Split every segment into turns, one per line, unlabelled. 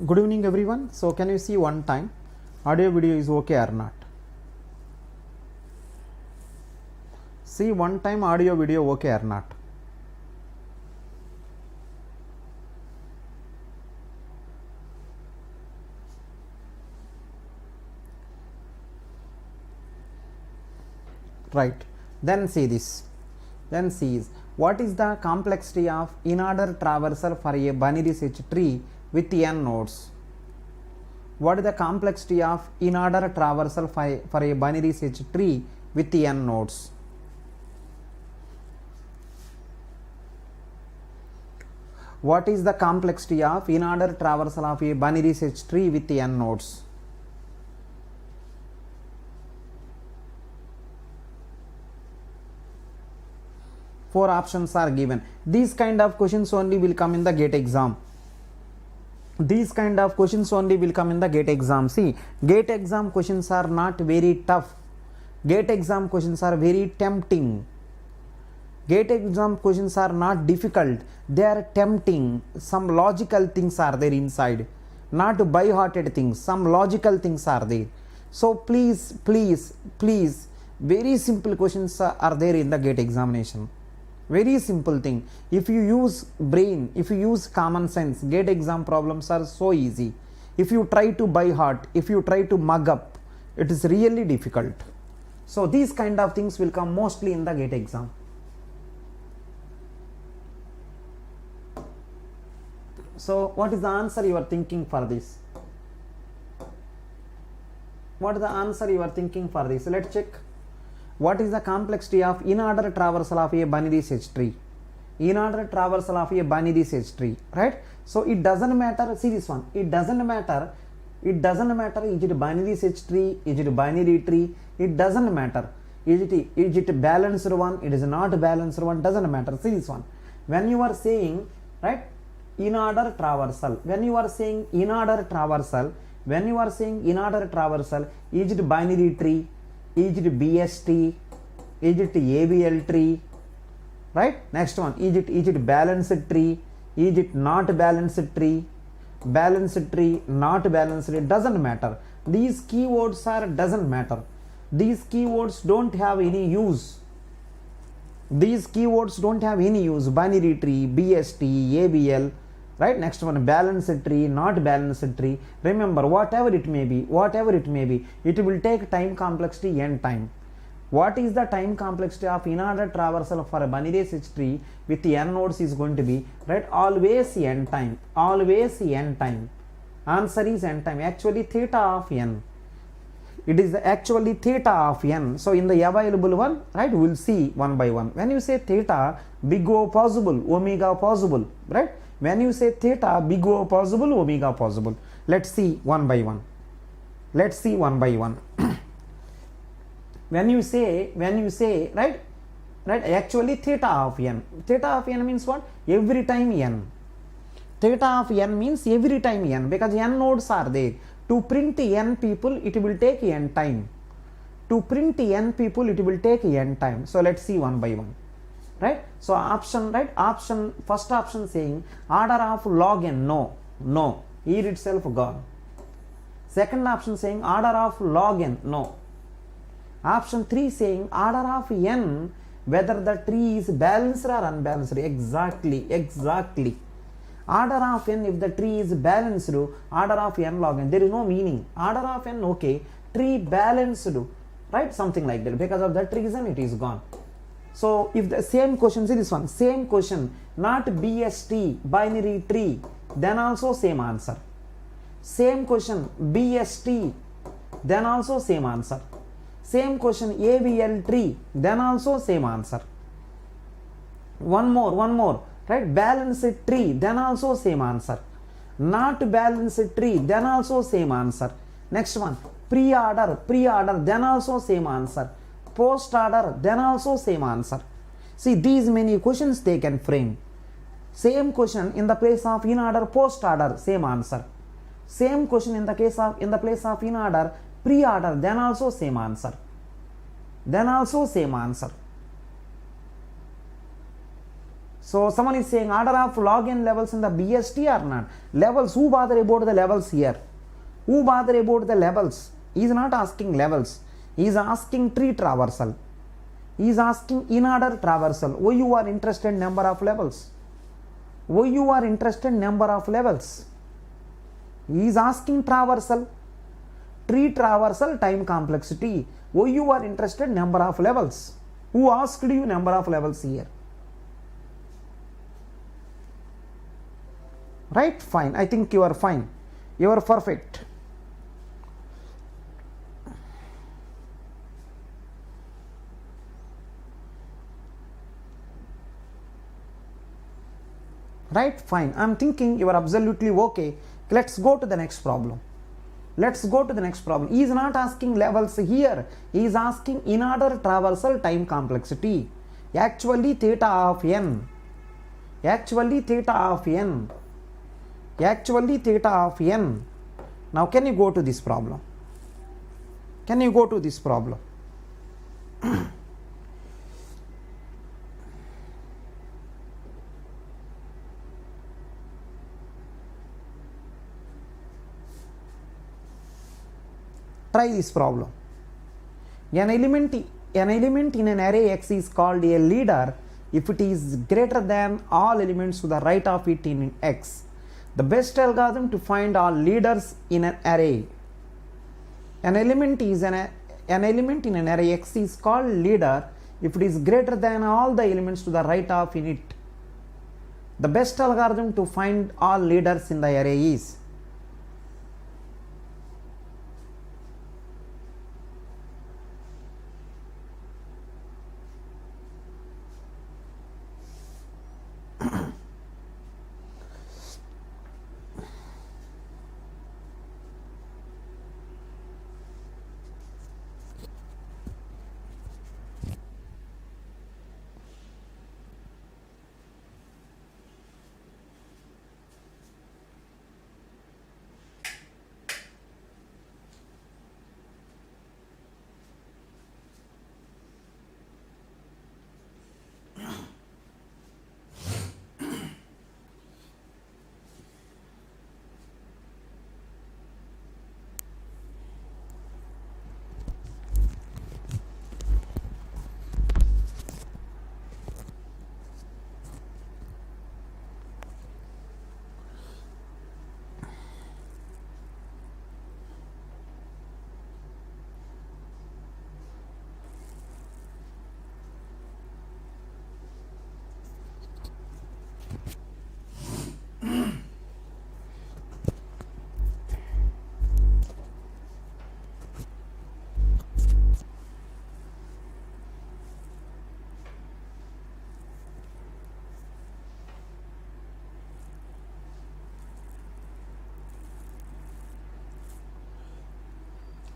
Good evening everyone. So can you see one time audio video is okay or not? See one time audio video okay or not? Right. Then see this. Then see what is the complexity of in-order traversal for a binary search tree with n nodes? What is the complexity of in-order traversal for a binary search tree with n nodes? What is the complexity of in-order traversal of a binary search tree with n nodes? Four options are given. These kind of questions only will come in the GATE exam. These kind of questions only will come in the GATE exam. See, GATE exam questions are not very tough. GATE exam questions are very tempting. GATE exam questions are not difficult. They are tempting. Some logical things are there inside. Not by-hearted things. Some logical things are there. So please, very simple questions are there in the GATE examination. Very simple thing. If you use brain, if you use common sense, GATE exam problems are so easy. If you try to by heart, if you try to mug up, it is really difficult. So these kind of things will come mostly in the GATE exam. So what is the answer you are thinking for this? What is the answer you are thinking for this? Let's check. What is the complexity of in-order traversal of a binary search tree? In-order traversal of a binary search tree, right? So it doesn't matter, see this one, it doesn't matter is it binary search tree, is it binary tree, it doesn't matter. Is it balanced one, it is not balanced one, doesn't matter. See this one. When you are saying, right, in-order traversal, when you are saying in-order traversal, is it binary tree? Is it BST? Is it ABL tree? Right? Next one. Is it balanced tree? Is it not balanced tree? Balanced tree, not balanced tree. Doesn't matter. These keywords are doesn't matter. These keywords don't have any use. These keywords don't have any use. Binary tree, BST, ABL. Right? Next one. Balanced tree, not balanced tree. Remember, whatever it may be, it will take time complexity n time. What is the time complexity of in-order traversal for a binary search tree with n nodes is going to be, right? Always n time. Always n time. Answer is n time. Actually, theta of n. It is actually theta of n. So in the available one, right, we will see one by one. When you say theta, big O possible, omega possible, right? When you say theta, big O possible, omega possible. Let's see one by one. Let's see one by one. When you say, right, actually theta of n. Theta of n means what? Every time n. Theta of n means every time n, because n nodes are there. To print n people, it will take n time. To print n people, it will take n time. So let's see one by one. Right? So option, right? Option, first option saying order of log n, no, here itself gone. Second option saying order of log n, no. Option 3 saying order of n, whether the tree is balanced or unbalanced. Exactly. Order of n, if the tree is balanced, order of n log n, there is no meaning. Order of n, okay, tree balanced, right? Something like that. Because of that reason, it is gone. So if the same question, see this one, same question, not BST, binary tree, then also same answer. Same question, BST, then also same answer. Same question, ABL tree, then also same answer. One more, right? Balanced tree, then also same answer. Not balanced tree, then also same answer. Next one, pre-order, then also same answer. Post order, then also same answer. See, these many questions they can frame. Same question in the place of in order, post order, same answer. Same question in the place of in order, pre order, then also same answer. So someone is saying order of log n levels in the BST or not. Levels, who bother about the levels here? Who bother about the levels? He is not asking levels. He is asking tree traversal. He is asking in order traversal. Why you are interested in number of levels? Why you are interested in number of levels? He is asking traversal. Tree traversal time complexity. Why you are interested in number of levels? Who asked you number of levels here? Right? Fine. I think you are fine. You are perfect. Right? Fine. I am thinking you are absolutely okay. Let's go to the next problem. Let's go to the next problem. He is not asking levels here. He is asking in order traversal time complexity. Actually theta of n. Actually theta of n. Actually theta of n. Now can you go to this problem? Can you go to this problem? Try this problem. An element in an array X is called a leader if it is greater than all elements to the right of it in X. The best algorithm to find all leaders in an array. An element in an array X is called leader if it is greater than all the elements to the right of in it. The best algorithm to find all leaders in the array is.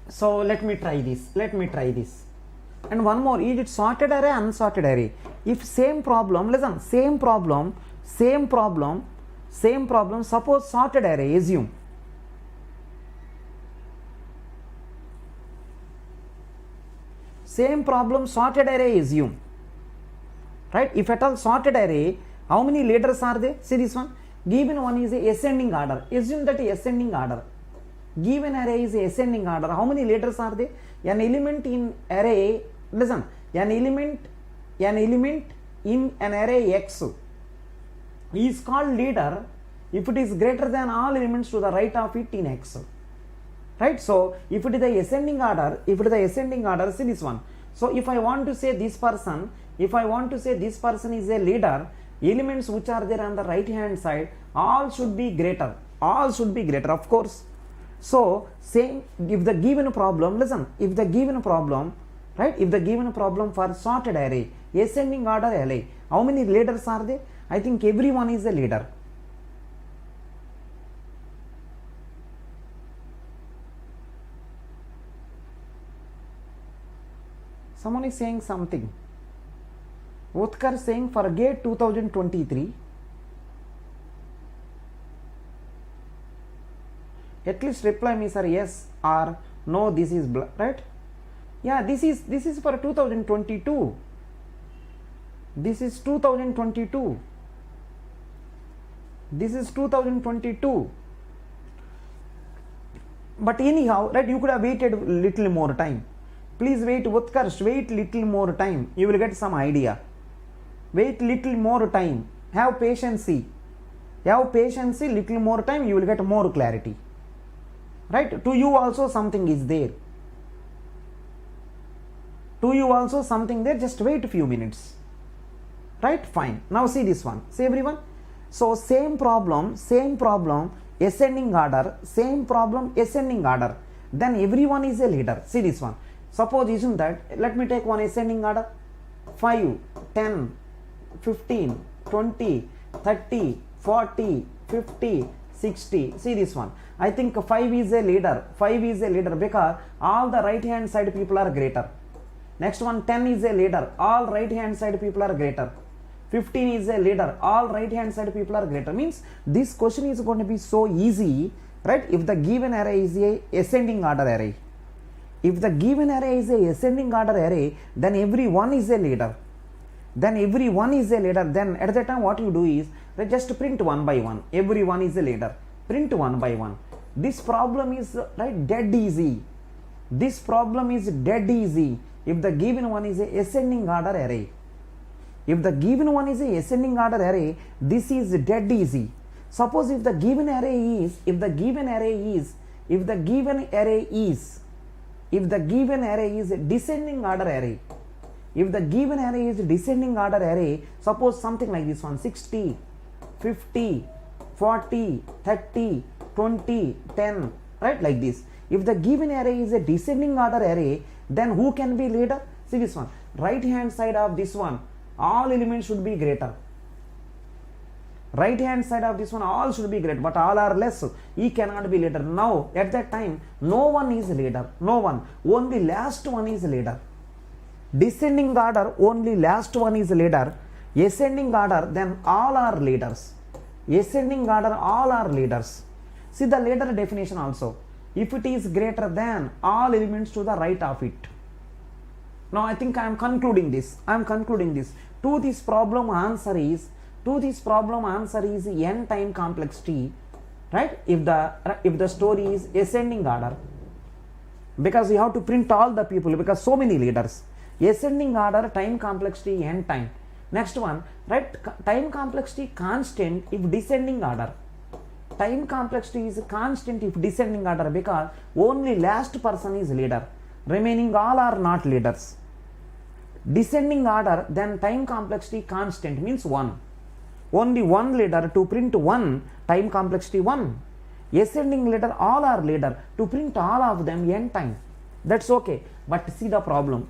So let me try this. And one more, is it sorted array, unsorted array? If same problem, listen, same problem, suppose sorted array, assume. Same problem, sorted array, assume. Right? If at all sorted array, how many leaders are there? See this one. Given one is a ascending order. Assume that ascending order. Given array is a ascending order. How many letters are there? An element in array, listen, an element in an array X is called leader if it is greater than all elements to the right of it in X. Right? So if it is the ascending order, see this one. So if I want to say this person is a leader, elements which are there on the right hand side, all should be greater, of course. So same, if the given problem, listen, if the given problem for sorted array, ascending order array, how many leaders are there? I think everyone is a leader. Someone is saying something. Utkar saying for GATE 2023. At least reply me, sir, yes or no, this is right. Yeah, this is for 2022. This is 2022. This is 2022. But anyhow, right, you could have waited little more time. Please wait, Utkarsh, wait little more time. You will get some idea. Wait little more time. Have patience. Have patience, little more time, you will get more clarity. Right? To you also something is there. To you also something there, just wait a few minutes. Right? Fine. Now see this one. See everyone? So same problem, ascending order, same problem, ascending order. Then everyone is a leader. See this one. Suppose isn't that, let me take one ascending order. 5, 10, 15, 20, 30, 40, 50, 60. See this one. I think 5 is a leader. 5 is a leader because all the right hand side people are greater. Next one, 10 is a leader. All right hand side people are greater. 15 is a leader. All right hand side people are greater. Means this question is going to be so easy, right? If the given array is a ascending order array. If the given array is a ascending order array, then every one is a leader. Then every one is a leader. Then at that time what you do is just print one by one. Every one is a leader. Print one by one. This problem is right dead easy. This problem is dead easy if the given one is a ascending order array. If the given one is a ascending order array, this is dead easy. Suppose if the given array is descending order array. If the given array is descending order array, suppose something like this one, 60, 50, 40, 30, 20, 10, right, like this. If the given array is a descending order array, then who can be leader? See this one, right hand side of this one, all elements should be greater. Right hand side of this one, all should be greater, but all are less. He cannot be leader. Now, at that time, no one is leader. No one. Only last one is leader. Descending order, only last one is leader. Ascending order, then all are leaders. Ascending order, all are leaders. See the leader definition also. If it is greater than all elements to the right of it. Now I think I am concluding this. To this problem answer is n time complexity, right? If the story is ascending order, because you have to print all the people because so many leaders. Ascending order, time complexity n time. Next one, right? Time complexity constant if descending order. Time complexity is constant if descending order because only last person is leader. Remaining all are not leaders. Descending order, then time complexity constant means 1. Only one leader, to print 1, time complexity 1. Ascending leader, all are leader, to print all of them n time. That's okay. But see the problem,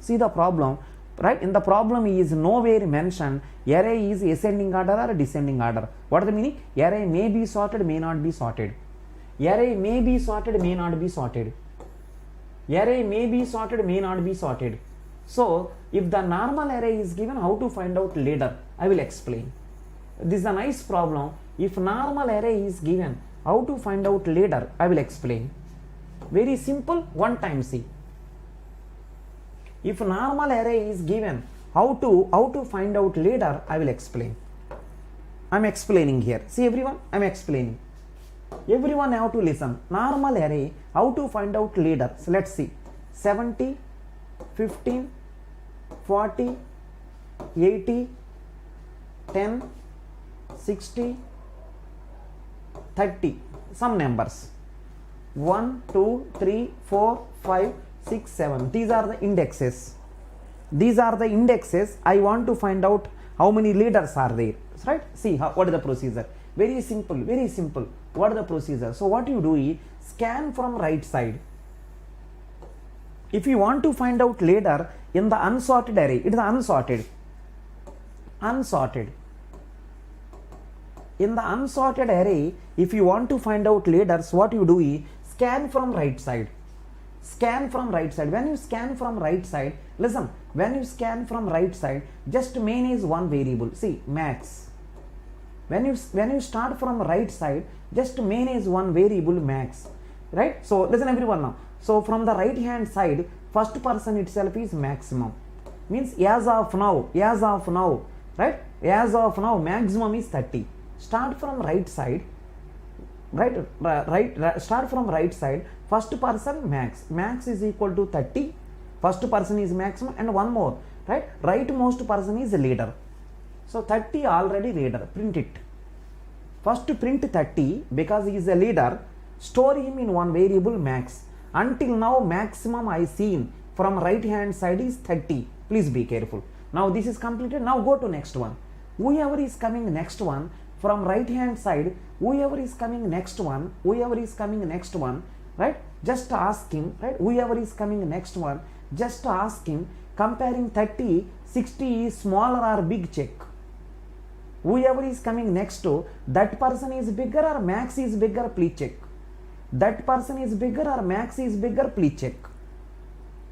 right? In the problem is nowhere mentioned array is ascending order or descending order. What is the meaning? Array may be sorted, may not be sorted. Array may be sorted, may not be sorted. Array may be sorted, may not be sorted. So, if the normal array is given, how to find out leader? I will explain. This is a nice problem. If normal array is given, how to find out leader? I will explain. Very simple, one time see. If normal array is given, how to find out leader? I will explain. I am explaining here. See everyone, I am explaining. Everyone have to listen. Normal array, how to find out leader? So let's see. 70, 15, 40, 80, 10, 60, 30. Some numbers. 1, 2, 3, 4, 5, 6, 7. These are the indexes. I want to find out how many leaders are there. Right? See what is the procedure. Very simple. What is the procedure? So what you do is scan from right side. If you want to find out leader in the unsorted array, it is unsorted. In the unsorted array, if you want to find out leaders, what you do is scan from right side. When you scan from right side, listen, when you scan from right side, just main is one variable. See, max. When you start from right side, just main is one variable, max. Right? So listen everyone now. So from the right hand side, first person itself is maximum. Means as of now, right? As of now, maximum is 30. start from right side, start from right side. First person max is equal to 30. First person is maximum, and one more, right? Rightmost person is leader. So 30 already leader, print it. First print 30 because he is a leader, store him in one variable max. Until now maximum I seen from right hand side is 30. Please be careful. Now this is completed. Now go to next one. Whoever is coming next one from right hand side, whoever is coming next one, right? Just ask him, right? Whoever is coming next one, just ask him, comparing 30, 60 is smaller or big, check. Whoever is coming next to, that person is bigger or max is bigger, please check. That person is bigger or max is bigger, please check.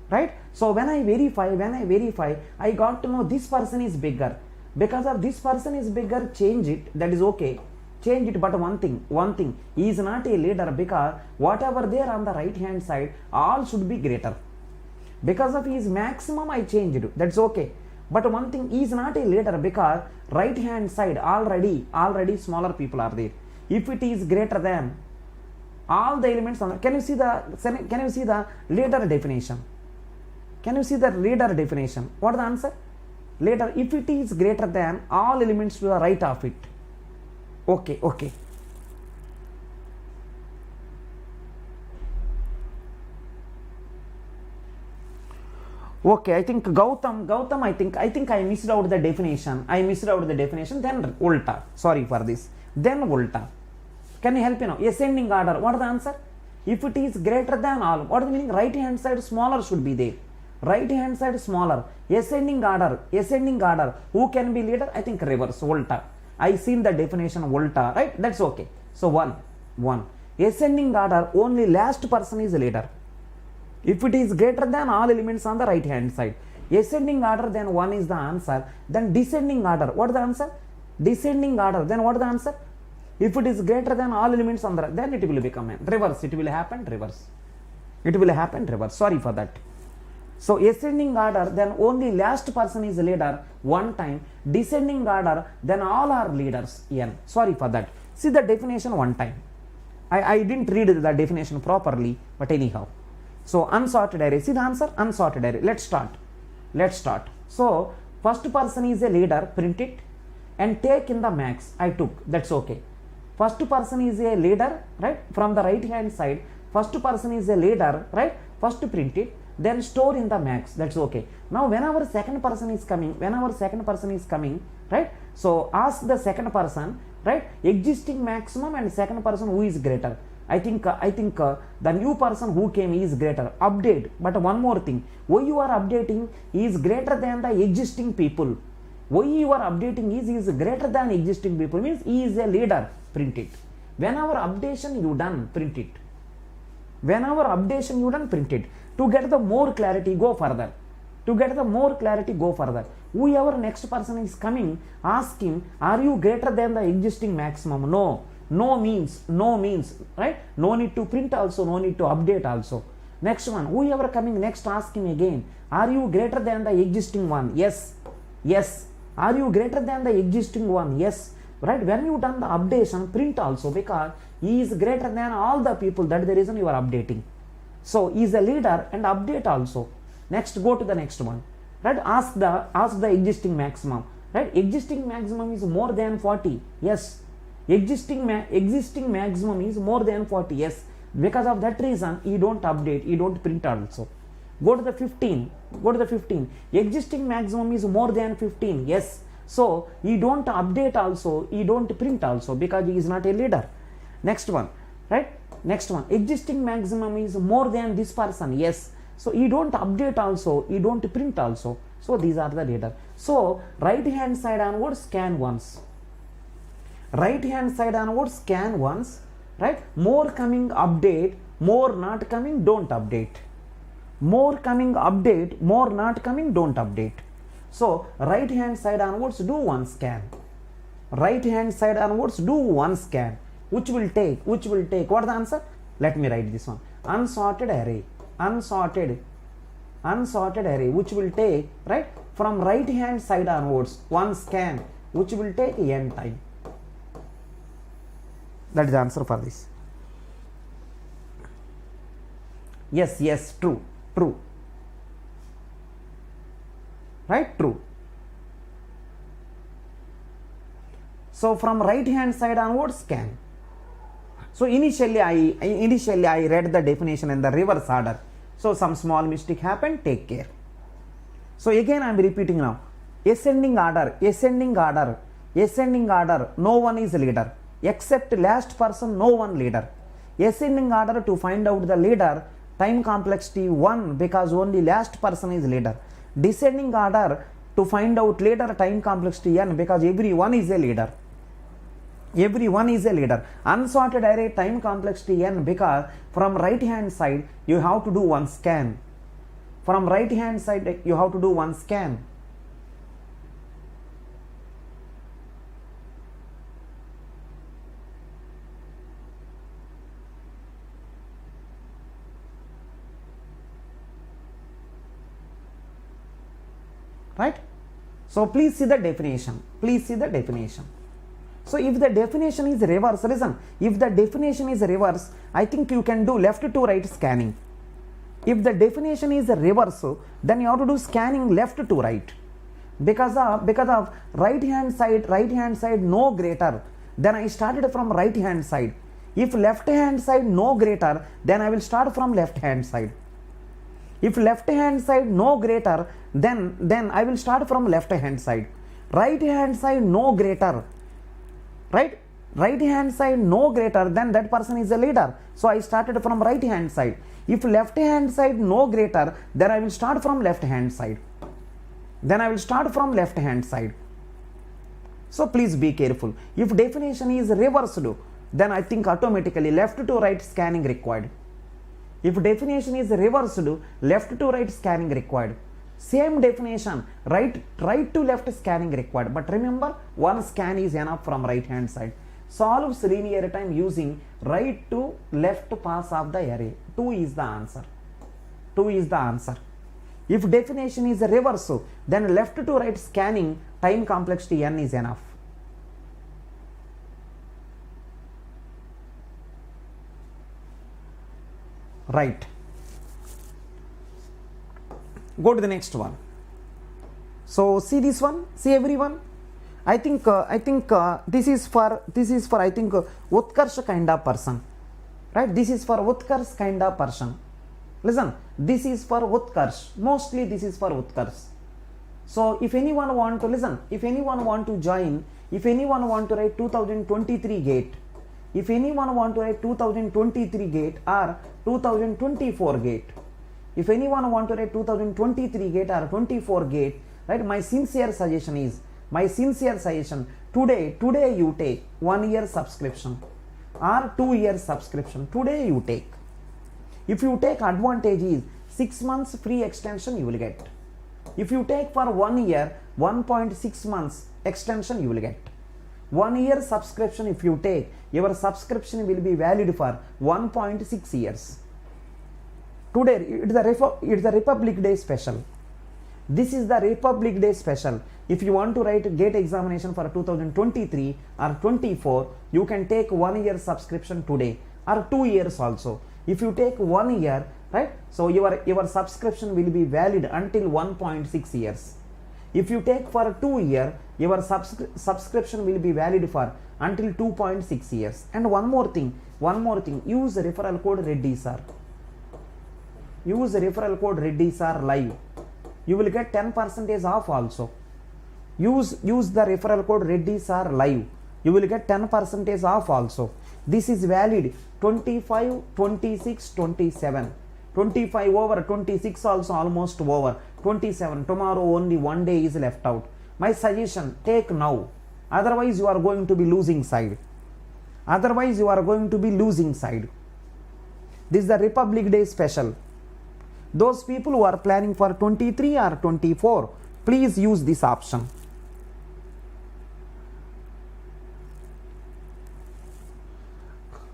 Right? So when I verify, I got to know this person is bigger. Because of this person is bigger, change it, that is okay. Change it, but one thing, he is not a leader because whatever there on the right hand side, all should be greater. Because of his maximum, I changed it, that's okay. But one thing, he is not a leader because right hand side already smaller people are there. If it is greater than all the elements on the, can you see the leader definition? Can you see the leader definition? What is the answer? Leader, if it is greater than all elements to the right of it. Okay. Okay, I think Gautam, I think I missed out the definition. Then Ulta. Sorry for this. Then Ulta. Can you help me now? Ascending order. What is the answer? If it is greater than all, what is the meaning? Right hand side smaller should be there. Right hand side smaller. Ascending order. Who can be leader? I think reverse. Ulta. I seen the definition Ulta. Right? That's okay. So one. Ascending order, only last person is leader. If it is greater than all elements on the right hand side. Ascending order, then 1 is the answer. Then descending order. What is the answer? Descending order. Then what is the answer? If it is greater than all elements on the right, then it will become reverse. It will happen reverse. Sorry for that. So ascending order, then only last person is leader one time. Descending order, then all are leaders. N. Sorry for that. See the definition one time. I didn't read the definition properly, but anyhow. So unsorted array. See the answer? Unsorted array. Let's start. So first person is a leader, print it, and take in the max. I took. That's okay. First person is a leader, right? From the right hand side. First person is a leader, right? First print it, then store in the max. That's okay. Now whenever second person is coming, right? So ask the second person, right? Existing maximum and second person who is greater. I think the new person who came is greater. Update. But one more thing. Why you are updating is greater than the existing people. Why you are updating is greater than existing people, means he is a leader. Print it. Whenever updation you done, print it. To get the more clarity, go further. Whoever next person is coming, ask him, are you greater than the existing maximum? No means, right? No need to print also, no need to update also. Next one, whoever coming next, ask him again, are you greater than the existing one? Yes. Are you greater than the existing one? Yes. Right? When you done the updation, print also, because he is greater than all the people. That is the reason you are updating. So he is a leader and update also. Next, go to the next one. Right? Ask the existing maximum. Right? Existing maximum is more than 40. Yes. Existing maximum is more than 40. Yes. Because of that reason, you don't update, you don't print also. Go to the 15. Existing maximum is more than 15. Yes. So you don't update also, you don't print also, because he is not a leader. Next one, right? Existing maximum is more than this person. Yes. So you don't update also, you don't print also. So these are the leader. So right hand side onwards, scan once. Right? More coming, update. More not coming, don't update. More coming, update. More not coming, don't update. So right hand side onwards, do one scan. Which will take. What is the answer? Let me write this one. Unsorted array. Which will take, right? From right hand side onwards, one scan, which will take n time. That is the answer for this. Yes, true. Right, true. So from right hand side onwards, scan. So initially I read the definition in the reverse order. So some small mistake happened, take care. So again I am repeating now. Ascending order, no one is leader. Except last person, no one leader. Ascending order, to find out the leader, time complexity 1, because only last person is leader. Descending order, to find out leader, time complexity n, because everyone is a leader. Unsorted array, time complexity n, because from right hand side you have to do one scan. Right? So please see the definition. So if the definition is reverse, listen, if the definition is reverse, I think you can do left to right scanning. If the definition is reverse, then you have to do scanning left to right. Because of right hand side no greater, then I started from right hand side. If left hand side no greater, then I will start from left hand side. If left hand side no greater, then I will start from left hand side. Right hand side no greater, right? Right hand side no greater, then that person is a leader. So I started from right hand side. If left hand side no greater, then I will start from left hand side. So please be careful. If definition is reversed, then I think automatically left to right scanning required. If definition is reversed, left to right scanning required. Same definition, right to left scanning required. But remember, one scan is enough from right hand side. Solves linear time using right to left pass of the array. 2 is the answer. If definition is reverse, then left to right scanning, time complexity n is enough. Right. Go to the next one. So see this one, see everyone. I think this is for I think Utkarsh kind of person, right? This is for Utkarsh kind of person. Listen, this is for Utkarsh. Mostly this is for Utkarsh. So if anyone want to listen, if anyone want to join, if anyone want to write 2023 gate, if anyone want to write 2023 gate or 2024 gate, if anyone want to write 2023 gate or 24 gate, right? My sincere suggestion, today you take 1 year subscription or 2 year subscription. Today you take. If you take, advantage is 6 months free extension you will get. If you take for 1 year, 1.6 months extension you will get. 1 year subscription if you take, your subscription will be valid for 1.6 years. Today it's the Republic Day special. This is the Republic Day special. If you want to write GATE examination for 2023 or 24, you can take 1 year subscription today or 2 years also. If you take 1 year, right, so your subscription will be valid until 1.6 years. If you take for 2 year, your subscription will be valid for until 2.6 years. And one more thing, use referral code Reddy sir. Use referral code Reddy sir live. You will get 10% off also. Use the referral code Reddy sir live. You will get 10% off also. This is valid 25, 26, 27. 25 over, 26 also almost over. 27, tomorrow only 1 day is left out. My suggestion, take now. Otherwise you are going to be losing side. This is the Republic Day special. Those people who are planning for 23 or 24, please use this option.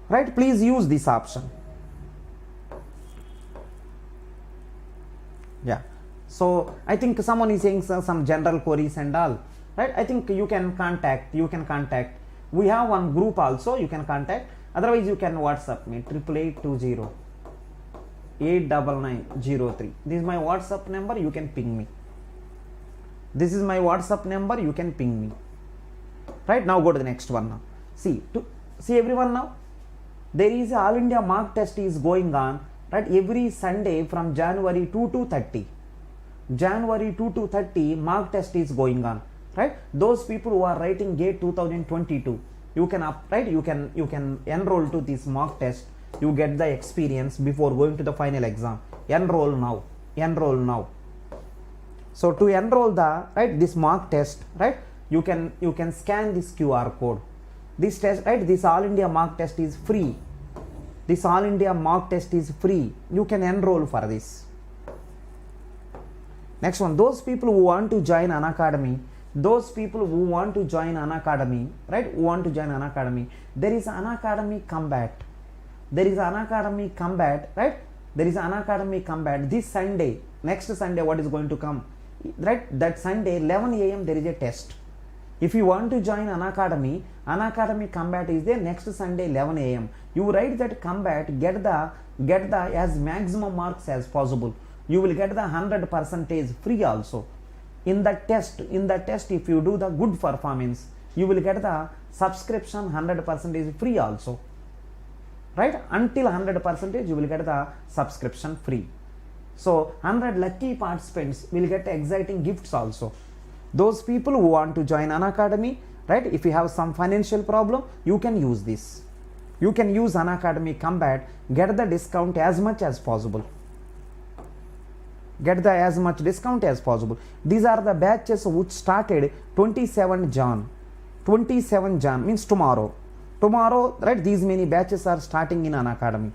Right, please use this option. Yeah. So I think someone is saying some general queries and all, right? I think you can contact We have one group also, you can contact. Otherwise you can WhatsApp me 8820 89903. This is my WhatsApp number, you can ping me. This is my WhatsApp number, you can ping me. Right, now go to the next one now. See everyone now. There is a All India mock test is going on, right, every Sunday from January 2 to 30. January 2 to 30 mock test is going on, right? Those people who are writing GATE 2022, you can enroll to this mock test. You get the experience before going to the final exam. Enroll now. So to enroll this mock test, right, you can scan this QR code. This test, right, this All India mock test is free. This All India mock test is free. You can enroll for this. Next one, those people who want to join Unacademy, right, there is Unacademy combat. Right? There is Unacademy combat this Sunday. Next Sunday, what is going to come? Right? That Sunday, 11 a.m. there is a test. If you want to join Unacademy combat is there next Sunday 11 a.m. You write that combat, get the as maximum marks as possible. You will get the 100% free also. In the test, if you do the good performance, you will get the subscription 100% free also. Right? Until 100% you will get the subscription free. So 100 lucky participants will get exciting gifts also. Those people who want to join Unacademy, right, if you have some financial problem, you can use this. You can use Unacademy combat, get the discount as much as possible. These are the batches which started 27 Jan. 27 Jan means tomorrow. Tomorrow, right, these many batches are starting in Unacademy.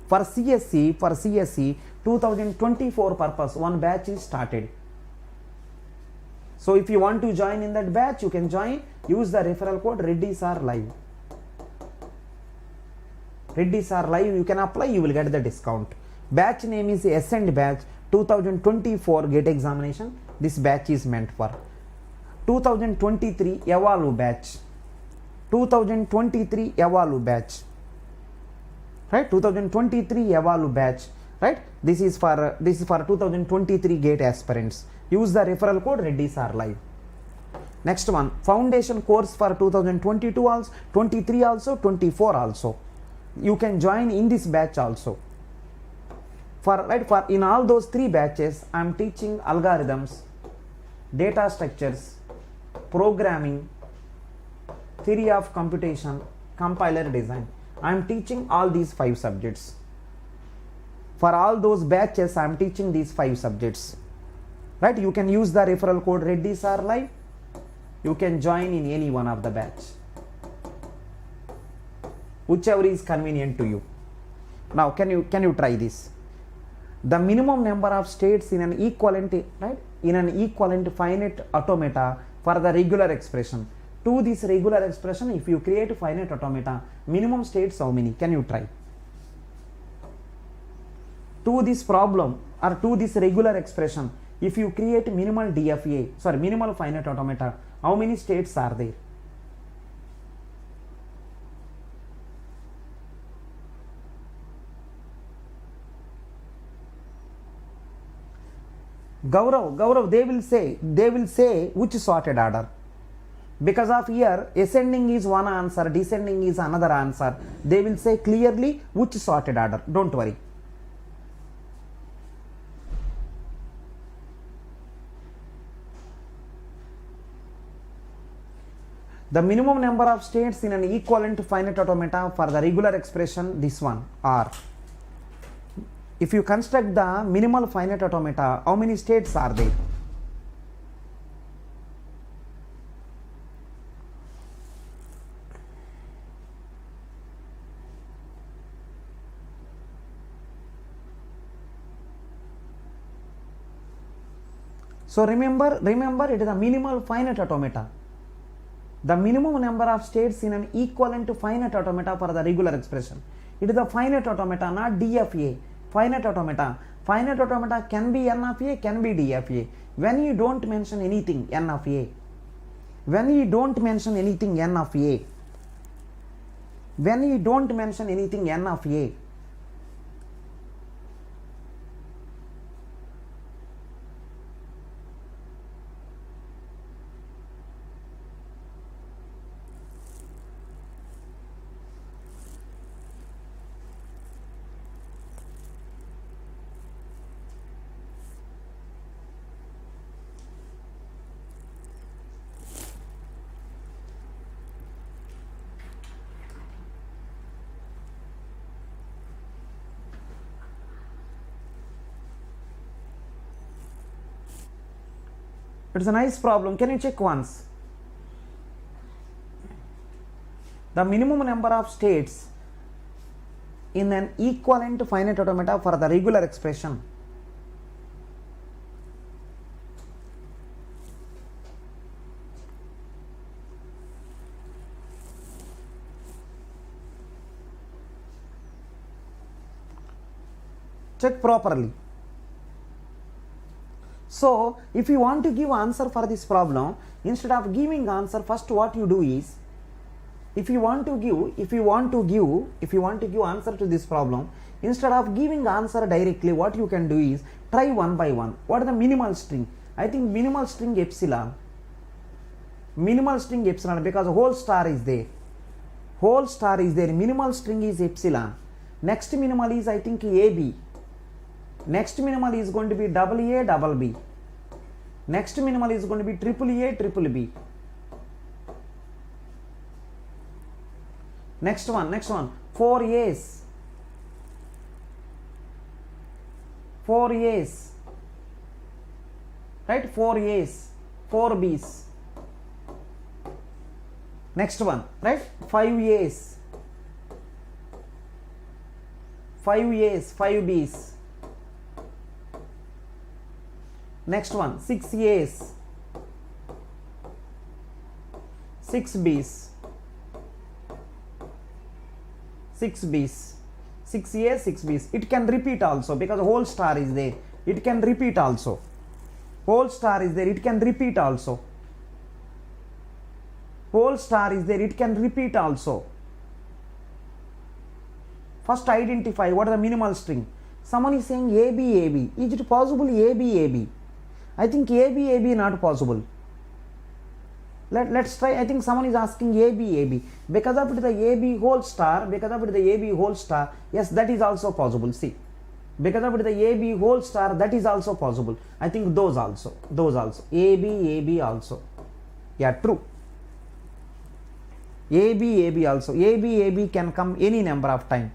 For CSC 2024 purpose, one batch is started. So if you want to join in that batch, you can join. Use the referral code ReddySarLive. You can apply, you will get the discount. Batch name is Ascend Batch 2024 GATE examination. This batch is meant for 2023 Evalu batch. 2023 Evalu batch. Right? 2023 Evalu batch. Right? This is for 2023 GATE aspirants. Use the referral code ReddySarLive. Next one, foundation course for 2022 also, 23 also, 24 also. You can join in this batch also. For in all those three batches, I am teaching algorithms, data structures, programming, theory of computation, compiler design. I am teaching all these 5 subjects. For all those batches, I am teaching these 5 subjects. Right? You can use the referral code ReddySarLive. You can join in any one of the batch, whichever is convenient to you. Now, can you try this? The minimum number of states in an equivalent, right, in an equivalent finite automata for the regular expression. To this regular expression, if you create a finite automata, minimum states how many? Can you try? To this problem or to this regular expression, if you create minimal minimal finite automata, how many states are there? Gaurav, they will say which sorted order. Because of here, ascending is one answer, descending is another answer. They will say clearly which sorted order. Don't worry. The minimum number of states in an equivalent finite automata for the regular expression, this one, are. If you construct the minimal finite automata, how many states are there? So remember it is a minimal finite automata. The minimum number of states in an equivalent finite automata for the regular expression. It is a finite automata, not DFA. Finite automata. Finite automata can be N of A, can be D of A. when you don't mention anything n of a, when you don't mention anything n of a, when you don't mention anything n of a, it's a nice problem. Can you check once? The minimum number of states in an equivalent finite automata for the regular expression. Check properly. So, if you want to give answer for this problem, instead of giving answer, first what you do is, if you want to give answer to this problem, instead of giving answer directly, what you can do is try one by one. What is the minimal string? I think minimal string epsilon. Minimal string epsilon, because whole star is there. Whole star is there. Minimal string is epsilon. Next minimal is, I think, AB. Next minimal is going to be double A, double B. Next minimal is going to be triple A, triple B. Next one, 4 A's. 4 A's. Right? 4 A's. 4 B's. Next one, right? 5 A's. 5 A's, 5 B's. Next one, 6 A's, 6 B's, 6 B's, 6 A's, 6 B's. It can repeat also because whole star is there. It can repeat also. Whole star is there. It can repeat also. Whole star is there. It can repeat also. First identify what is the minimal string. Someone is saying AB, AB. Is it possible AB, AB? I think AB, AB not possible. Let's try. I think someone is asking AB, AB. Because of the AB whole star, yes, that is also possible. See, because of the AB whole star, that is also possible. I think those also. AB, AB also. Yeah, true. AB, AB also. AB, AB can come any number of time.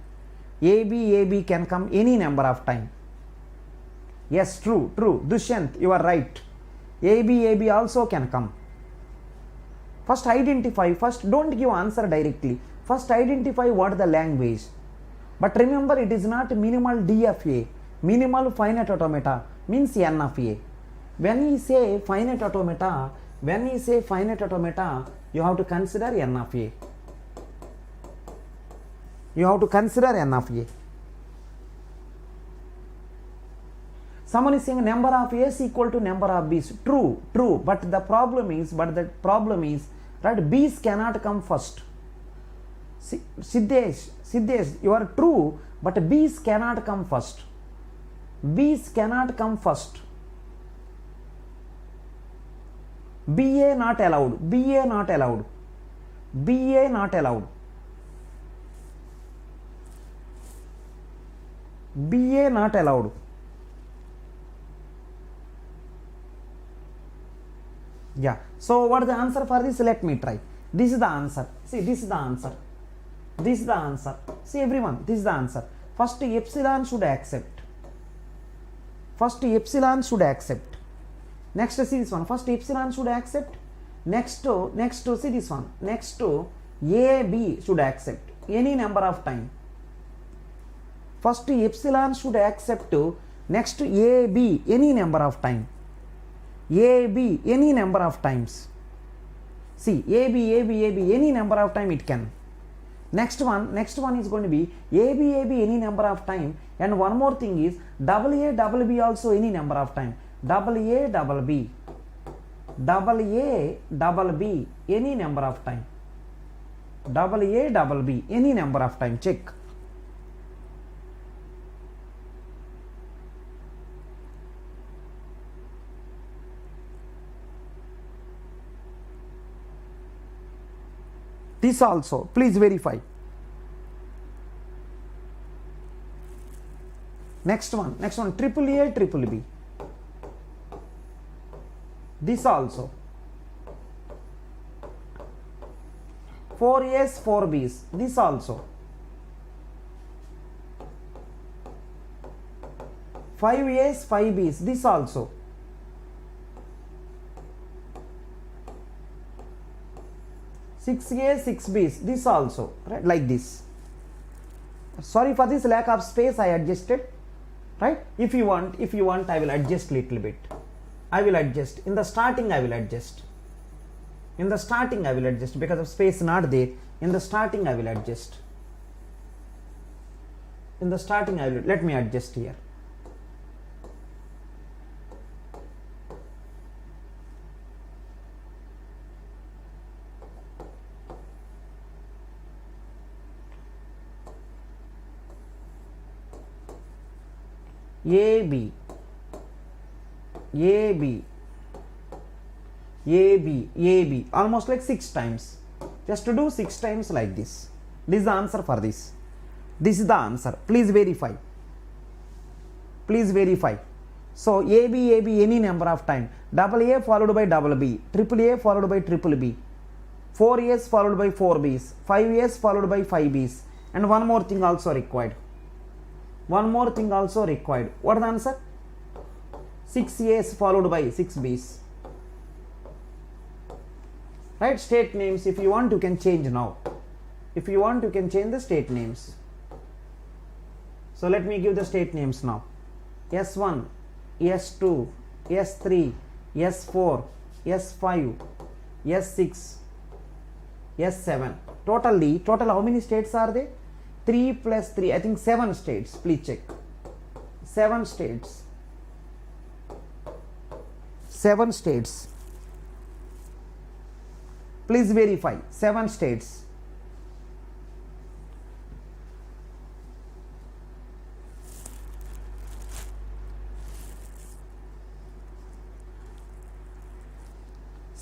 AB, AB can come any number of time. Yes, true. Dushyant, you are right. AB, AB also can come. First identify. First, don't give answer directly. First identify what is the language. But remember, it is not minimal D of A. Minimal finite automata means N of A. When we say finite automata, you have to consider N of A. You have to consider N of A. Someone is saying number of A's equal to number of B's. True. But the problem is, right, B's cannot come first. Siddesh, you are true, but B's cannot come first. B's cannot come first. BA not allowed. BA not allowed. BA not allowed. BA not allowed. Yeah. So what is the answer for this? Let me try. This is the answer. See, this is the answer. This is the answer. See everyone, this is the answer. First epsilon should accept. First epsilon should accept. Next see this one. First epsilon should accept. Next to see this one. Next to AB should accept any number of time. First epsilon should accept to next to AB any number of time. AB any number of times. See AB any number of time it can. Next one is going to be AB any number of time, and one more thing is AA B also any number of time. double A double B, double A double B any number of time, double A double B any number of time. Check. This also please verify. Next one triple A triple B. This also 4 A's 4 B's. This also 5 A's 5 B's. This also 6 A's 6 B's. This also, right, like this. Sorry for this lack of space, I adjusted, right? If you want I will adjust little bit. I will adjust in the starting. I will adjust in the starting. I will adjust because of space not there. In the starting I will adjust. In the starting I will, let me adjust here. AB, AB, AB, AB, almost like 6 times. Just to do 6 times like this. This is the answer for this. This is the answer. Please verify. Please verify. So AB, AB any number of time. Double A followed by double B. Triple A followed by triple B. 4 A's followed by 4 B's. 5 A's followed by 5 B's. And one more thing also required. One more thing also required. What is the answer? 6 A's followed by 6 B's. Right? State names. If you want, you can change now. If you want, you can change the state names. So let me give the state names now. S1, S2, S3, S4, S5, S6, S7. Total how many states are there? 3 plus 3, I think 7 states. Please check. 7 states. 7 states. Please verify. 7 states.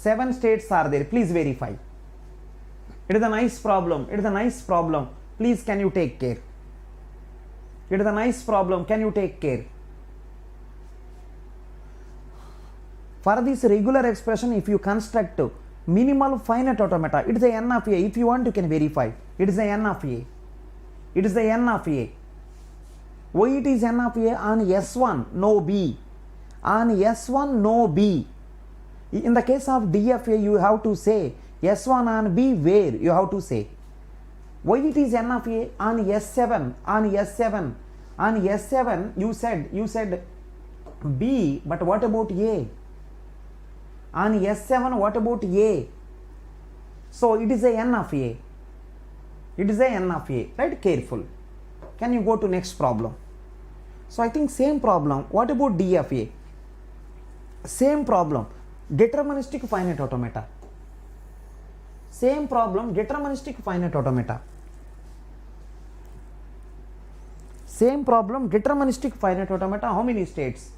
Seven states are there. Please verify. It is a nice problem. It is a nice problem. Please, can you take care? It is a nice problem. Can you take care? For this regular expression, if you construct minimal finite automata, it is a n of a. If you want, you can verify. It is a n of a. It is a n of a. Why it is n of a? On S1, no B. On S1, no B. In the case of DFA, you have to say S1 on B, where you have to say. Why it is n of a? On S7, on S7, on S7, you said B, but what about A? On S7, what about A? So it is a n of a. It is a n of a, right? Careful. Can you go to next problem? So I think same problem. What about DFA? Same problem. Deterministic finite automata. Same problem, deterministic finite automata. Same problem, deterministic finite automata. How many states?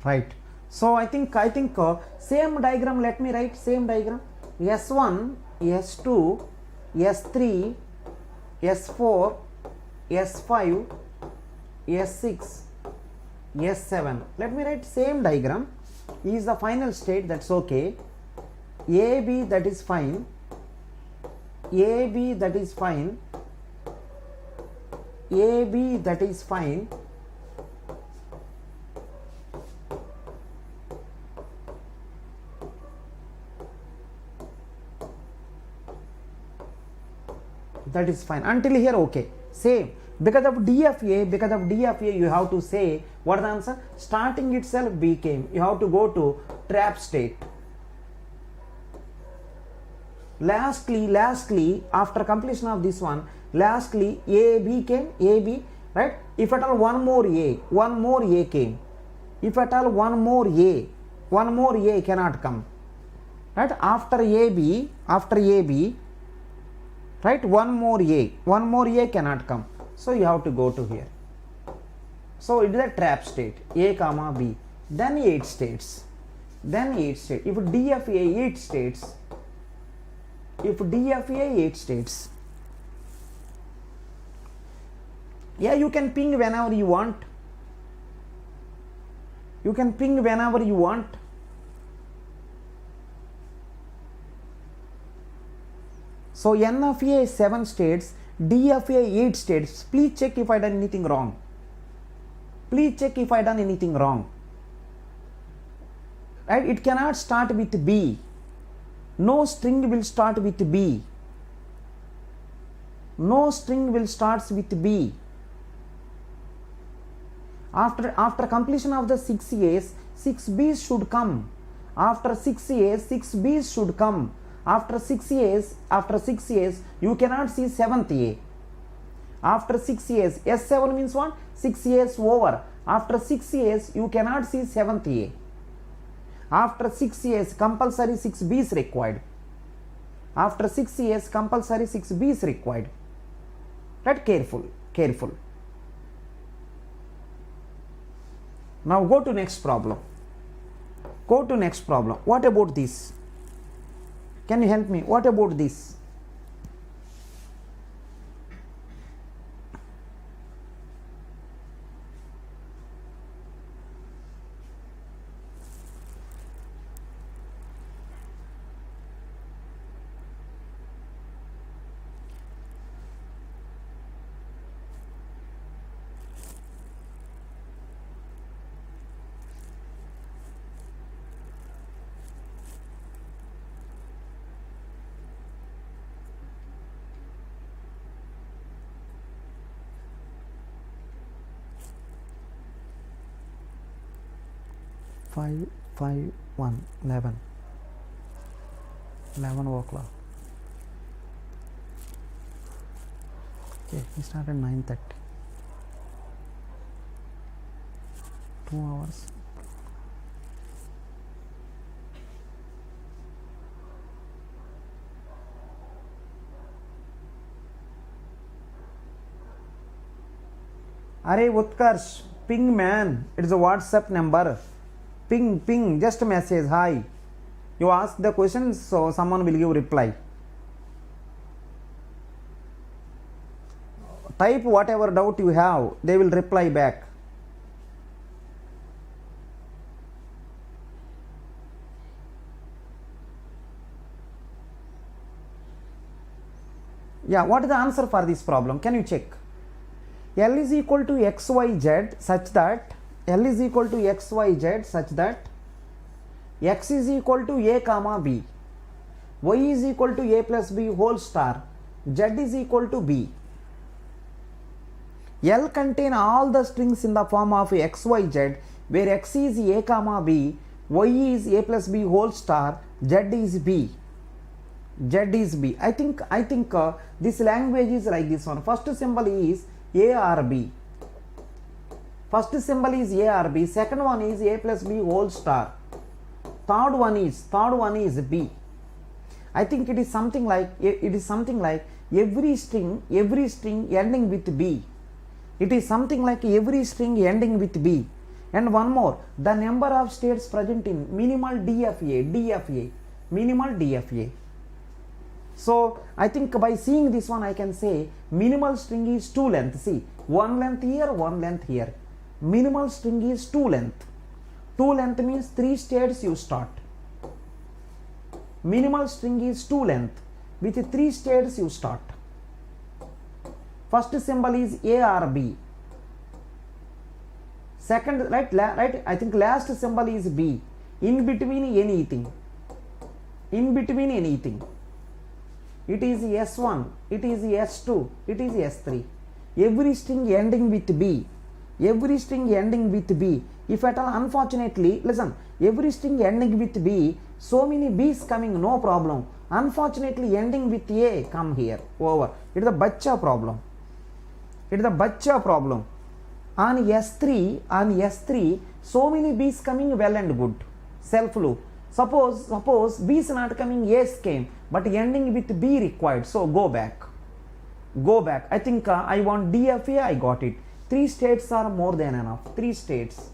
right? So I think same diagram, let me write same diagram. S1, S2, S3, S4, S5, S6, S7. Let me write same diagram. Is the final state, that's okay. AB, that is fine. AB, that is fine. AB, that is fine. That is fine until here, okay. Same, because of DFA, you have to say what is the answer. Starting itself became, you have to go to trap state. Lastly, after completion of this one, lastly AB came, AB, right? If at all one more A came, if at all one more A cannot come, right? After AB, right? One more A cannot come, so you have to go to here. So it is a trap state, A comma B. Then 8 states. If DFA 8 states, yeah, you can ping whenever you want. So N of A is 7 states, D of A 8 states. Please check if I done anything wrong. Right? It cannot start with B. No string will start with B. After completion of the 6 A's, 6 B's should come. After 6 A's, 6 B's should come. After 6 A's, you cannot see 7th A. After 6 A's, S7 means what? 6 A's over. After 6 A's, you cannot see 7th A. After 6 A's, compulsory 6 B's required. After 6 A's, compulsory 6 B's required. Right? Careful. Now go to next problem. What about this? Can you help me? What about this? Five, 1, 11 o'clock. Okay, he started 9:30. 2 hours. Arey Utkarsh, ping man, it is a WhatsApp number. Ping, just message, hi. You ask the question, so someone will give reply. Type whatever doubt you have, they will reply back. Yeah, what is the answer for this problem? Can you check? L is equal to xyz such that x is equal to a comma b, y is equal to a plus b whole star, z is equal to b. L contain all the strings in the form of xyz, where x is a comma b, y is a plus b whole star, z is b. I think this language is like this one. First symbol is a or b. Second one is a plus b whole star. Third one is b. I think it is something like every string ending with b. And one more, the number of states present in minimal DFA, minimal DFA. So I think by seeing this one I can say minimal string is 2 length. See, 1 length here, 1 length here. Minimal string is 2 length. 2 length means 3 states you start. Minimal string is 2 length. With 3 states you start. First symbol is A or B. Second, right, I think last symbol is B. In between anything. In between anything. It is S1, it is S2, it is S3. Every string ending with B. Every string ending with B. If at all, unfortunately, listen, every string ending with B, so many B's coming, no problem. Unfortunately, ending with A, come here, over. It is a bacha problem. It is a bacha problem. On S3, so many B's coming, well and good. Self loop. Suppose B is not coming, A's came, but ending with B required. So go back. Go back. I think I want DFA, I got it. 3 states are more than enough. 3 states.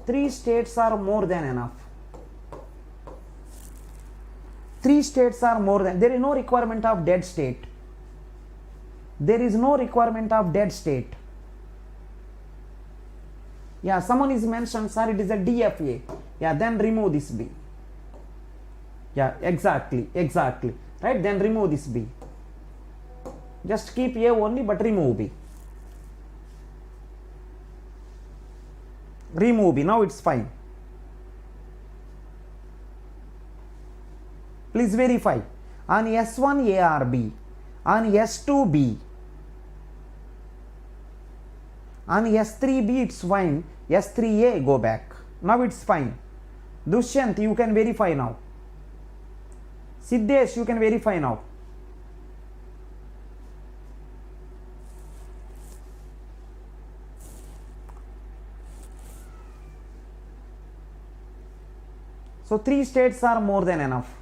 3 states are more than enough. 3 states are more than. There is no requirement of dead state. There is no requirement of dead state. Yeah, someone is mentioned, sir, it is a DFA. Yeah, then remove this B. Yeah, exactly. Right, then remove this B. Just keep A only, but remove B. Remove B. Now it's fine. Please verify. On S1 A or B. On S2 B. On S3 B it's fine. S3 A go back. Now it's fine. Dushyant, you can verify now. Siddesh, you can verify now. So 3 states are more than enough.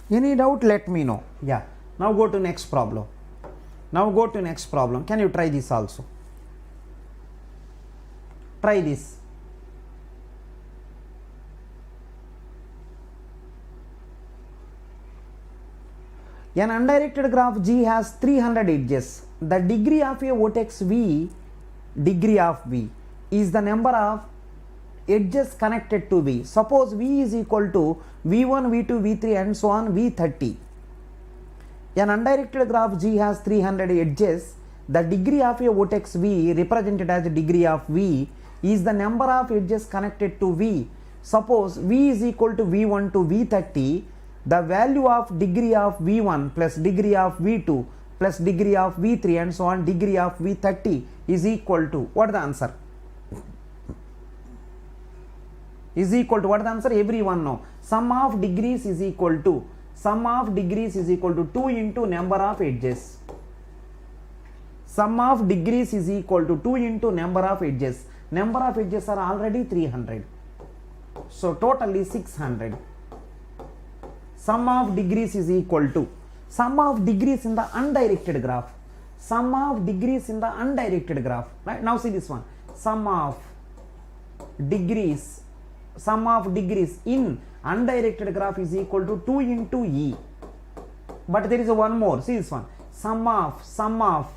Any doubt, let me know. Yeah. Now go to next problem. Can you try this also? Try this. An undirected graph G has 300 edges. The degree of a vertex V, is the number of edges connected to V. Suppose V is equal to V1, V2, V3 and so on V30. An undirected graph G has 300 edges. The degree of a vertex V, represented as the degree of V, is the number of edges connected to V. Suppose V is equal to V1 to V30. The value of degree of V1 plus degree of V2 plus degree of V3 and so on degree of V30 is equal to, what is the answer? Is equal to, what is the answer? Everyone know. Sum of degrees is equal to 2 into number of edges. Sum of degrees is equal to 2 into number of edges. Number of edges are already 300. So totally 600. Sum of degrees is equal to, sum of degrees in the undirected graph. sum of degrees in the undirected graph. Right, now see this one, sum of degrees in undirected graph is equal to 2 into e. But there is one more, see this one, sum of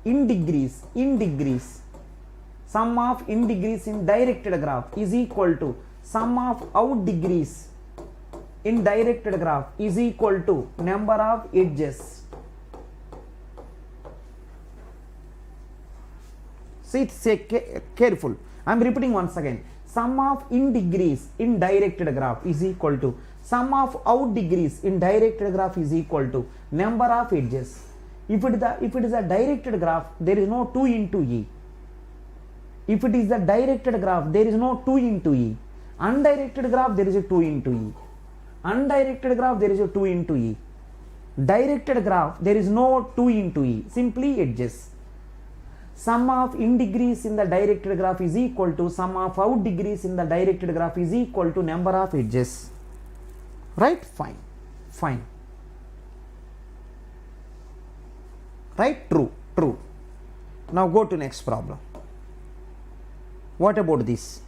in degrees sum of in degrees in directed graph is equal to sum of out degrees in directed graph is equal to number of edges. See, say careful, I am repeating once again, sum of in degrees in directed graph is equal to sum of out degrees in directed graph is equal to number of edges. If it is a directed graph, there is no 2 into e. If it is the directed graph, there is no 2 into e. Undirected graph, there is a 2 into e. Undirected graph, there is a 2 into e. Directed graph, there is no 2 into e, simply edges. Sum of in degrees in the directed graph is equal to sum of out degrees in the directed graph is equal to number of edges. Right? Fine. Right? True. Now go to next problem. What about this?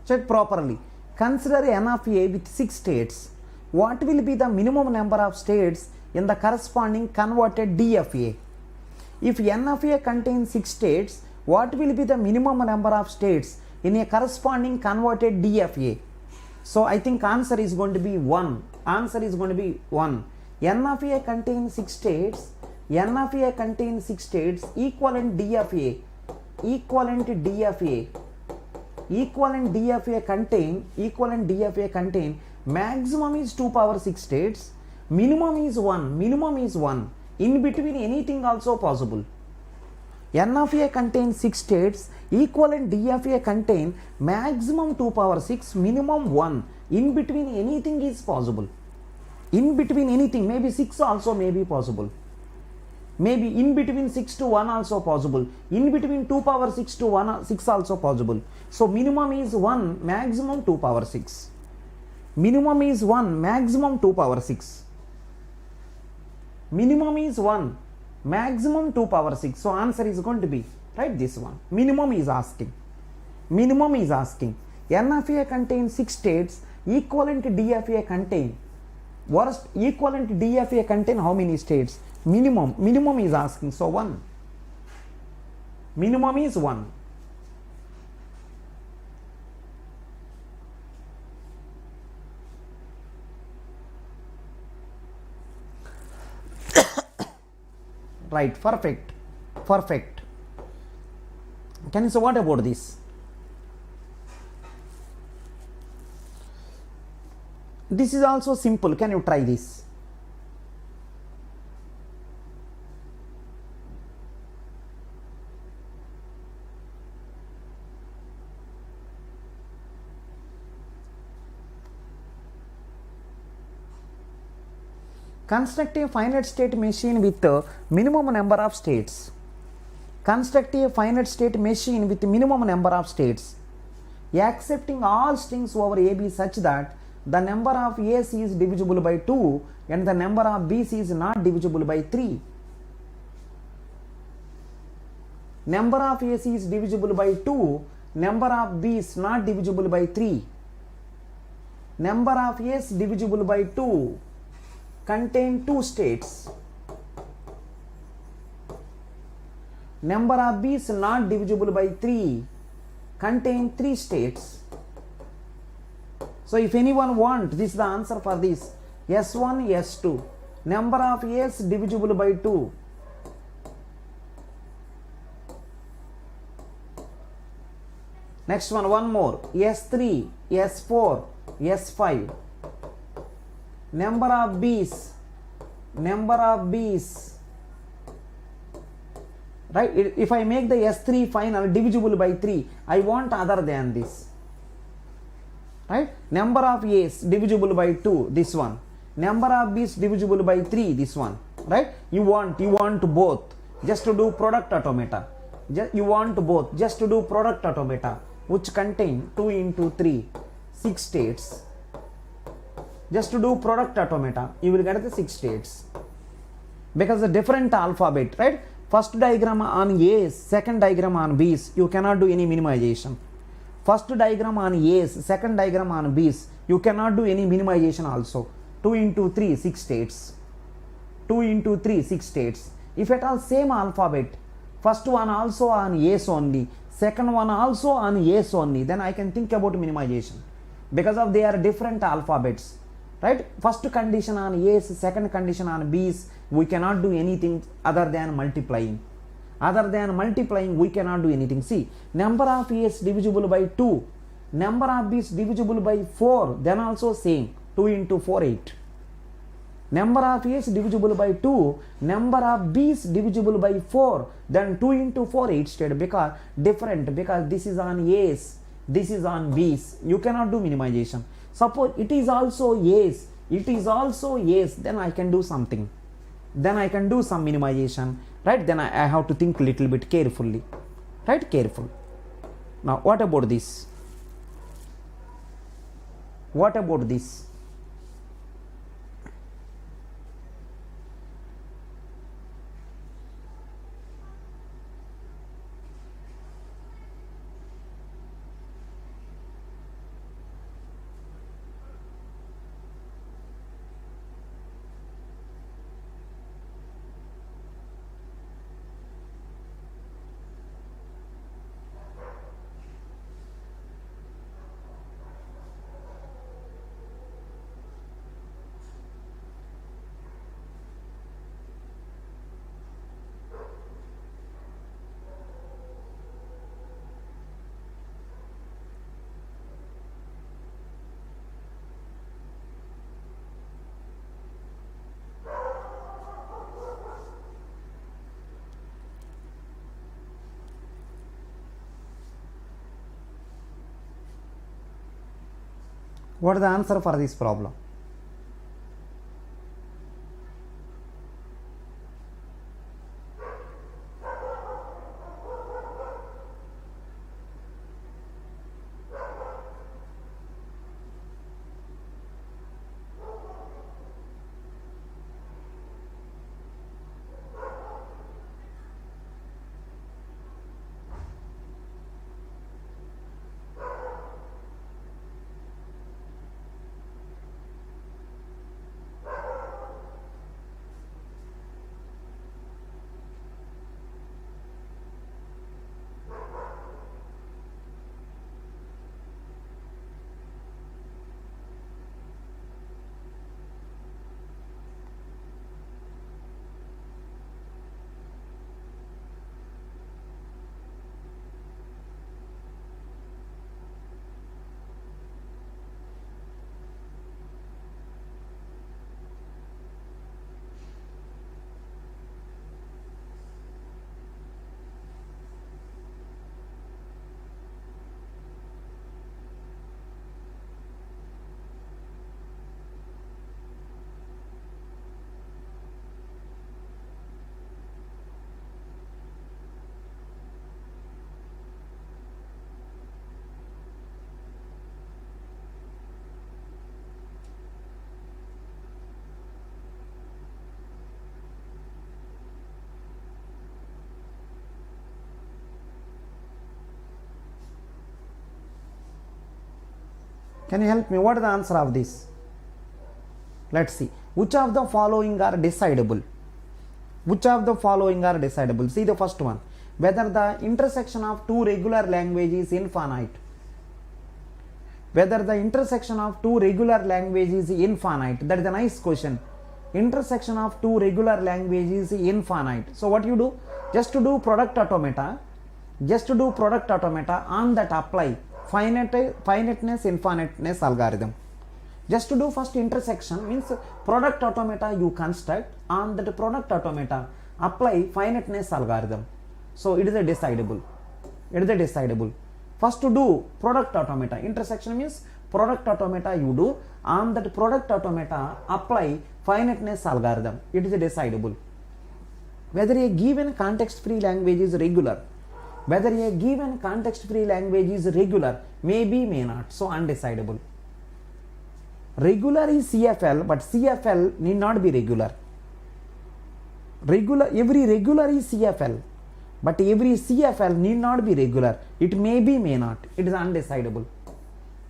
Check properly. Consider n of a with 6 states. What will be the minimum number of states in the corresponding converted D of a? If n of a contains 6 states, what will be the minimum number of states in a corresponding converted D of a? So I think answer is going to be 1. Answer is going to be 1. N of a contains 6 states. N of a contains 6 states. Equivalent D of a contain maximum is 2 power 6 states, minimum is 1, in between anything also possible. N of a contains 6 states, equivalent D of a contain maximum 2 power 6, minimum 1, in between anything is possible. In between anything, maybe 6 also may be possible. Maybe in between 6 to 1 also possible. In between 2 power 6 to 6 also possible. So minimum is 1, maximum 2 power 6. Minimum is 1, maximum 2 power 6. Minimum is 1, maximum 2 power 6. So answer is going to be, right, this one. Minimum is asking. N of a contains 6 states, equivalent D of a contain. Worst equivalent D of a contain how many states? Minimum is asking, so 1. Minimum is 1. Right, perfect. Can you say what about this? This is also simple. Can you try this? Construct a finite state machine with a minimum number of states. Accepting all strings over AB such that the number of A's is divisible by 2 and the number of B's is not divisible by 3. Number of A's is divisible by 2, number of B's not divisible by 3. Number of A's divisible by 2 contain 2 states. Number of B's not divisible by 3 contain 3 states. So if anyone wants, this is the answer for this. S1, S2. Number of A's divisible by 2. Next one more, S3, S4, S5. Number of B's, right? If I make the S3 final divisible by 3, I want other than this, right? Number of A's divisible by 2, this one. Number of B's divisible by 3, this one, right? You want both, just to do product automata. You want both, just to do product automata, which contain 2 into 3, 6 states. Just to do product automata, you will get the 6 states. Because the different alphabet, right? First diagram on A's, second diagram on B's, you cannot do any minimization. First diagram on A's, second diagram on B's, you cannot do any minimization also. 2 into 3, 6 states. 2 into 3, 6 states. If at all same alphabet, first one also on A's only, second one also on A's only, then I can think about minimization. Because of they are different alphabets. Right? First condition on A's, second condition on B's, we cannot do anything other than multiplying. Other than multiplying, we cannot do anything. See, number of A's divisible by 2, number of B's divisible by 4, then also same, 2 into 4, 8. Number of A's divisible by 2, number of B's divisible by 4, then 2 into 4, 8 state, because different, because this is on A's, this is on B's. You cannot do minimization. Suppose it is also A's, then I can do something. Then I can do some minimization, right? Then I have to think little bit carefully, right? Careful. Now, what about this? What about this? What is the answer for this problem? Can you help me? What is the answer of this? Let's see. Which of the following are decidable? Which of the following are decidable? See the first one. Whether the intersection of two regular languages is infinite. Whether the intersection of two regular languages is infinite. That is a nice question. Intersection of two regular languages is infinite. So what you do? Just to do product automata, just do product automata, on that apply finiteness infiniteness algorithm. Just to do first intersection means product automata you construct, on that product automata apply finiteness algorithm. So it is a decidable. It is a decidable. First to do product automata, intersection means product automata you do, on that product automata apply finiteness algorithm. It is a decidable. Whether a given context free language is regular, whether a given context free language is regular, may be, may not. So undecidable. Regular is CFL, but CFL need not be regular. Every regular is CFL, but every CFL need not be regular. It may be, may not. It is undecidable.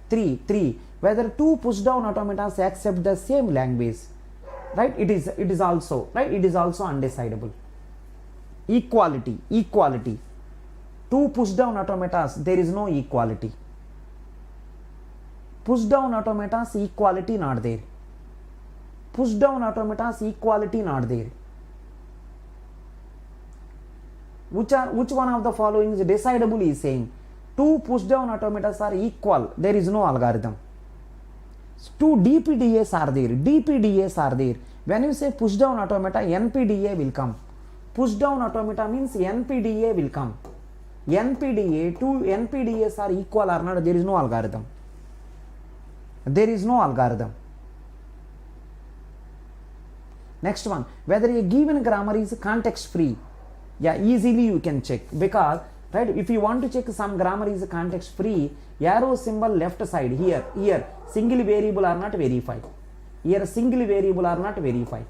3. Whether two push down automatas accept the same language, right? It is also, right? It is also undecidable. Equality. Two push down automatas, there is no equality. Push down automatas, equality not there. Push down automatas, equality not there. Which one of the following is decidable is saying two push down automatas are equal, there is no algorithm. Two DPDAs are there. When you say push down automata, NPDA will come. Push down automata means NPDA will come. Two NPDAs are equal or not, there is no algorithm. There is no algorithm. Next one, whether a given grammar is context free. Yeah, easily you can check, because right, if you want to check some grammar is context free, arrow symbol left side here single variable are not verify. Here single variable are not verify.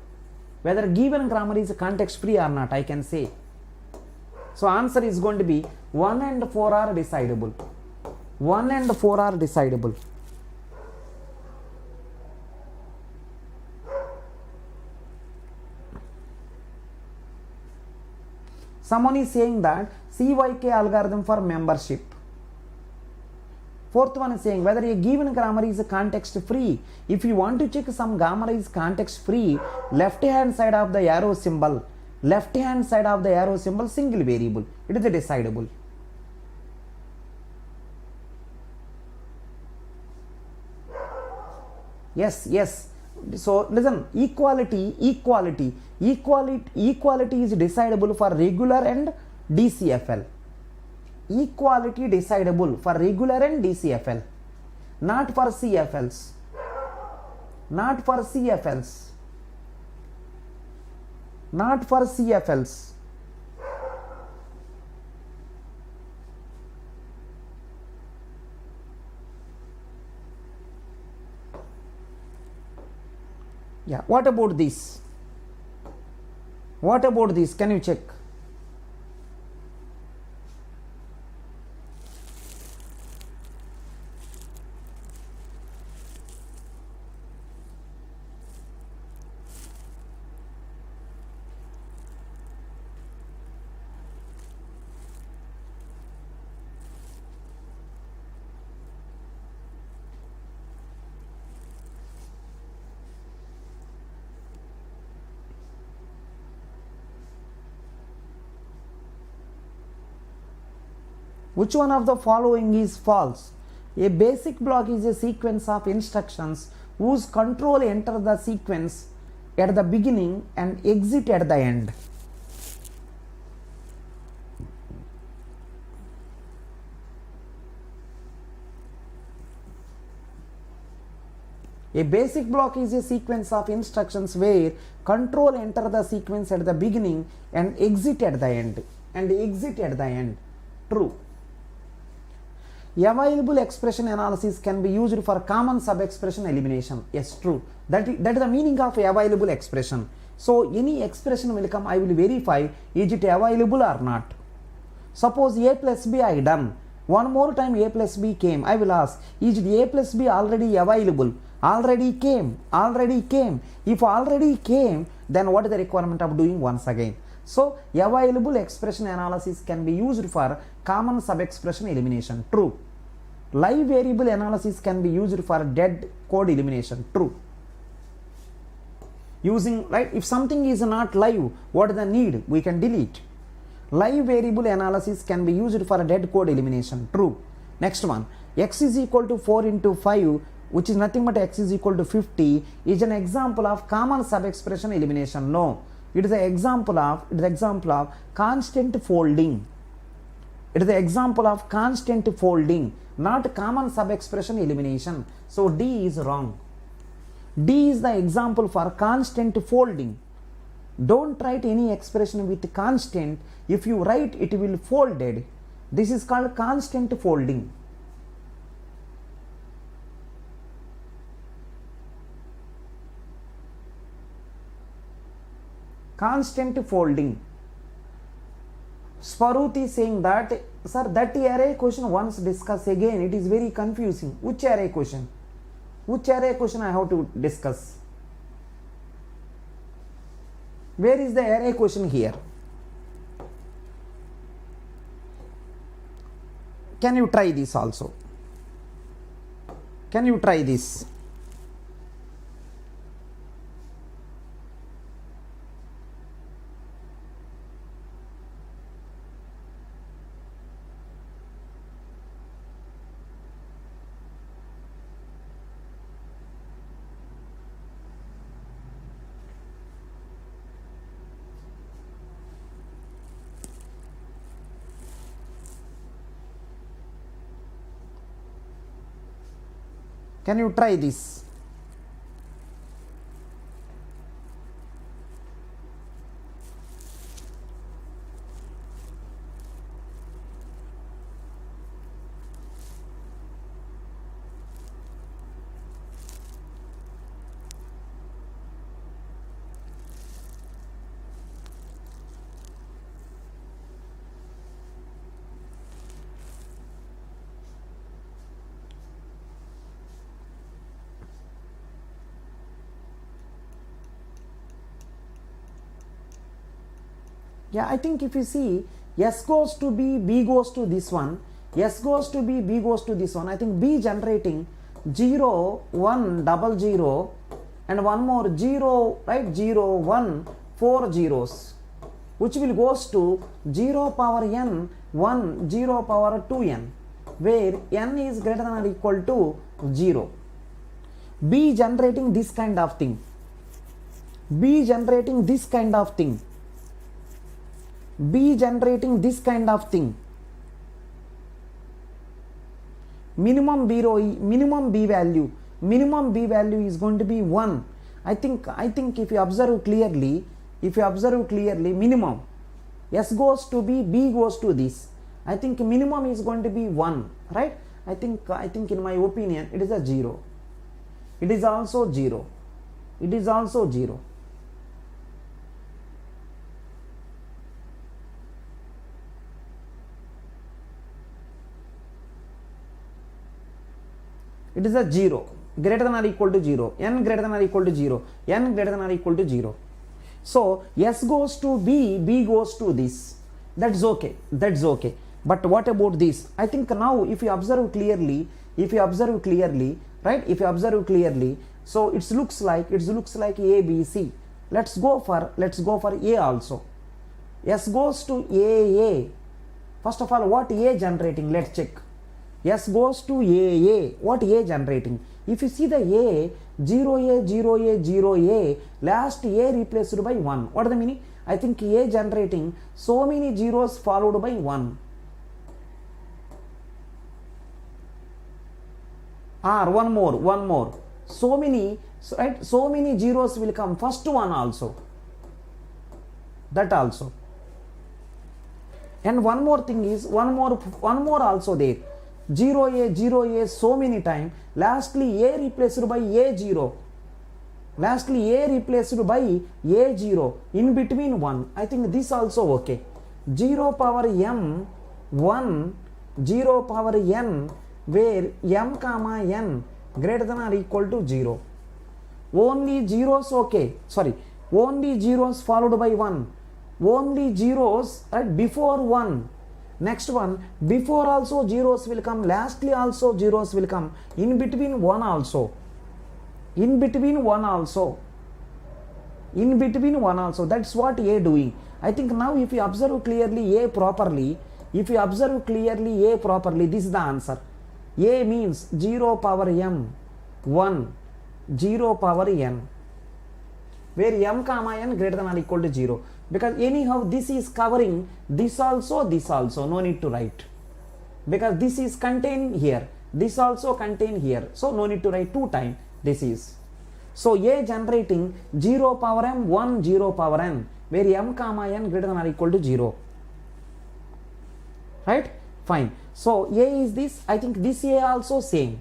Whether given grammar is context free or not, I can say. So answer is going to be 1 and 4 are decidable. 1 and 4 are decidable. Someone is saying that CYK algorithm for membership. Fourth one is saying whether a given grammar is context free. If you want to check some grammar is context free, left hand side of the arrow symbol, single variable. It is a decidable. Yes. So listen, equality is decidable for regular and DCFL. Equality decidable for regular and DCFL, not for CFLs. Yeah, what about this? Can you check? Which one of the following is false? A basic block is a sequence of instructions whose control enter the sequence at the beginning and exit at the end. A basic block is a sequence of instructions where control enter the sequence at the beginning and exit at the end. True. Available expression analysis can be used for common sub-expression elimination. Yes, true. That is the meaning of available expression. So any expression will come, I will verify is it available or not. Suppose a plus b I done. One more time a plus b came. I will ask, is it a plus b already available? Already came. If already came, then what is the requirement of doing once again? So available expression analysis can be used for common sub-expression elimination. True. Live variable analysis can be used for dead code elimination. True. Using, right, if something is not live, what is the need? We can delete. Live variable analysis can be used for dead code elimination. True. Next one, x is equal to 4 into 5, which is nothing but x is equal to 50, is an example of common sub-expression elimination. No, it is an example of constant folding. It is the example of constant folding, not common sub-expression elimination. So D is wrong. D is the example for constant folding. Don't write any expression with constant. If you write, it will folded. This is called constant folding. Constant folding. Swaruti is saying that, sir, that array question once discuss again. It is very confusing. Which array question? Which array question I have to discuss? Where is the array question here? Can you try this also? Can you try this? Can you try this? Yeah, I think if you see, S goes to B, B goes to this one, S goes to B, B goes to this one. I think B generating 0, 1, 00 and one more 0, right? 0, 1, 4 zeros, which will goes to 0 power n, 1, 0 power 2n, where n is greater than or equal to 0. B generating this kind of thing. B generating this kind of thing. B generating this kind of thing. Minimum B value is going to be 1. I think if you observe clearly, minimum S goes to B, B goes to this. I think minimum is going to be 1, right? I think in my opinion it is a 0. It is also 0. It is also 0. It is a 0, greater than or equal to 0, n greater than or equal to 0, n greater than or equal to 0. So S goes to B, B goes to this. That's okay. That's okay. But what about this? I think now if you observe clearly, right? If you observe clearly, so it looks like A, B, C. Let's go for A also. S goes to A. First of all, what A generating? Let's check. S goes to A. What A generating? If you see the A, 0A, last A replaced by 1. What is the meaning? I think A generating so many zeros followed by 1. Or one more. So many zeros will come. First one also. That also. And one more thing is, one more also there. 0A, so many times. Lastly, A replaced by A0. In between 1. I think this also okay. 0 power m, 1, 0 power n, where m comma n greater than or equal to 0. Only zeros okay. Only zeros followed by 1. Only zeros right before 1. Next one, before also zeros will come, lastly also zeros will come, in between 1 also. That's what A doing. I think now if you observe clearly A properly, this is the answer. A means 0 power m, 1, 0 power n, where m comma n greater than or equal to 0. Because anyhow this is covering this also, no need to write. Because this is contained here, this also contained here, so no need to write 2 times this is. So A generating 0 power m, 1, 0 power n, where m comma n greater than or equal to 0. Right? Fine. So A is this, I think this A also same.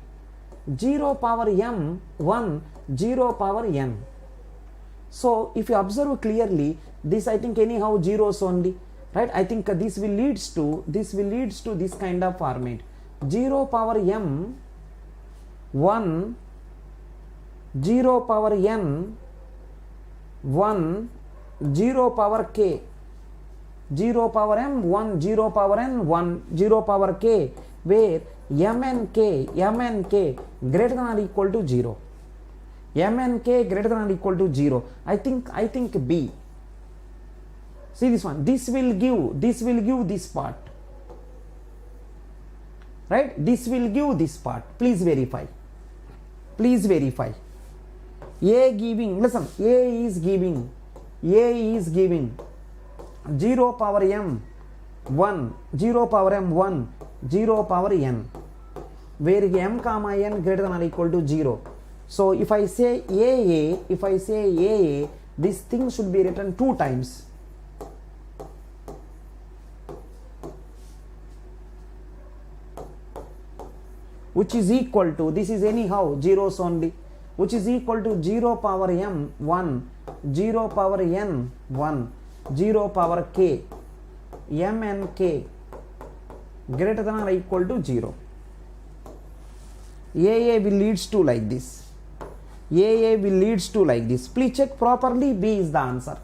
0 power m, 1, 0 power n. So if you observe clearly, this I think anyhow zeros only. Right? I think this will leads to this kind of format. 0 power m, 1, 0 power n, 1, 0 power k, 0 power m, 1, 0 power n, 1, 0 power k, where mn k greater than or equal to 0. Mn k greater than or equal to 0. I think B. See this one. This will give this part. Right? This will give this part. Please verify. A giving, listen, A is giving 0 power m, 1, 0 power m, 1, 0 power n, where m comma n greater than or equal to 0. So if I say AA, this thing should be written 2 times. Which is equal to, this is anyhow zeros only, which is equal to 0 power m, 1, 0 power n, 1, 0 power k, mn k greater than or equal to 0. AA will leads to like this. Please check properly. B is the answer.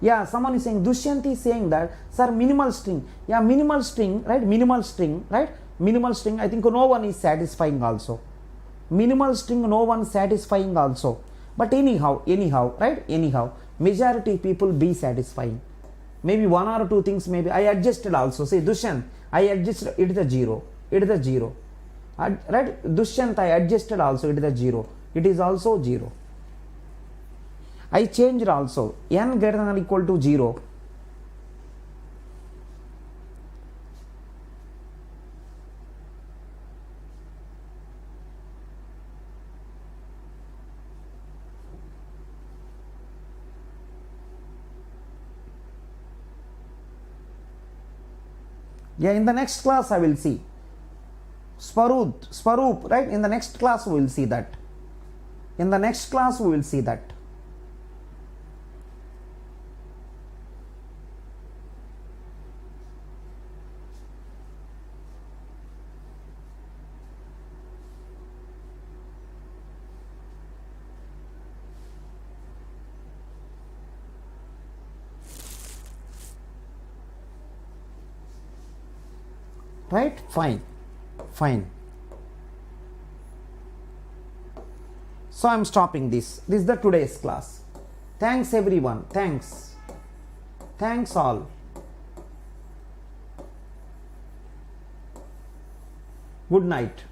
Yeah, someone is saying, Dushyant is saying that, sir, minimal string. Yeah, minimal string, right? Minimal string, I think no one is satisfying also. Minimal string, no one satisfying also. But anyhow, right? Majority people be satisfying. Maybe 1 or 2 things, maybe I adjusted also. Say, Dushyant, I adjusted, it is a 0. Right? Dushyant, I adjusted also, it is a 0. It is also 0. I changed also, n greater than or equal to 0. Yeah, in the next class I will see. Swaroop, right? In the next class we will see that. Right? Fine. So I am stopping this. This is the today's class. Thanks everyone. Thanks all. Good night.